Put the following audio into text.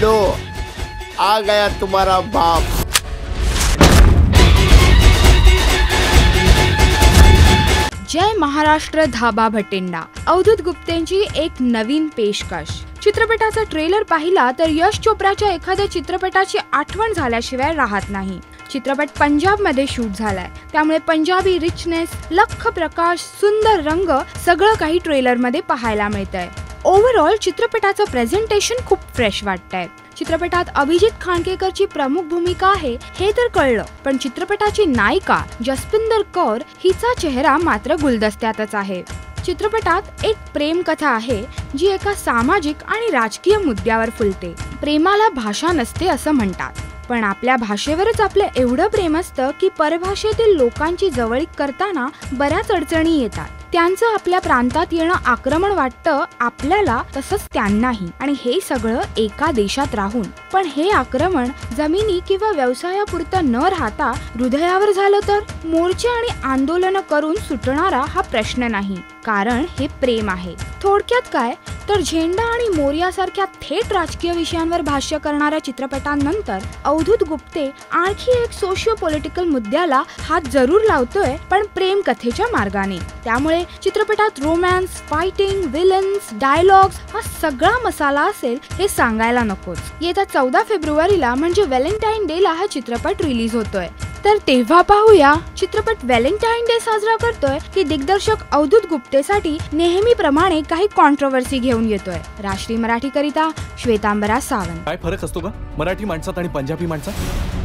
Low, आ गया तुम्हारा बाप। जय महाराष्ट्र धाबा भटिंडा अवधूत गुप्तेंची एक नवीन पेशकश। चित्रपटाचा ट्रेलर पाहिला तर यश चोप्राच्या एखाद्या चित्रपटाची आठवण झाल्याशिवाय राहत नाही। चित्रपट पंजाब मध्ये शूट झालाय, त्यामुळे पंजाबी रिचनेस, लख प्रकाश, सुंदर रंग सगळं काही ट्रेलर मध्ये पाहायला मिळतंय। ओव्हरऑल चित्रपटाचं प्रेझेंटेशन खूप फ्रेश वाटतंय। चित्रपटात अभिजीत खांडकेकरची प्रमुख भूमिका आहे हे तर कळलं, पण चित्रपटाची नायिका जसपिंदर कौर हिचा चेहरा मात्र गुलदस्त्यातच आहे। चित्रपटात एक प्रेम कथा आहे जी एका सामाजिक आणि राजकीय मुद्द्यावर फुलते। प्रेमाला भाषा नसते असं म्हणतात, पण आपल्या भाषेवरच आपलं एवढं प्रेम असतं की परभाषेतील लोकांची जवळीक करताना बऱ्याच अडचणी येतात। त्यांचं आपल्या प्रांतात येणं आक्रमण वाटतं आपल्याला, तसंच त्यांनाही, आणि हे सगळं एका देशात राहून। पण हे आक्रमण जमिनी किंवा व्यवसायापुरतं न राहता हृदयावर झालं तर मोर्चे आणि आंदोलन करून सुटणारा हा प्रश्न नाही, कारण हे प्रेम आहे। थोडक्यात काय तर झेंडा आणि मोर्यासारख्या थेट राजकीय विषयांवर भाष्य करणाऱ्या चित्रपटांनंतर अवधूत गुप्ते आणखी एक सोशिओ पॉलिटिकल मुद्द्याला हात जरूर लावतोय, पण प्रेम कथेच्या मार्गाने। त्यामुळे चित्रपटात रोमॅन्स, फायटिंग, विलन्स, डायलॉग्स हा सगळा मसाला असेल हे सांगायला नकोच। येत्या 14 फेब्रुवारीला म्हणजे व्हॅलेंटाईन डे ला हा चित्रपट रिलीज होतोय, तर तेव्हा पाहूया चित्रपट व्हॅलेंटाईन डे साजरा करतोय की दिग्दर्शक अवधूत गुप्तेसाठी नेहमीप्रमाणे काही कॉन्ट्रोवर्सी घेऊन येतोय। राष्ट्रीय मराठी करिता श्वेतांबरा सावंत। काय फरक असतो का मराठी माणसात आणि पंजाबी माणसात?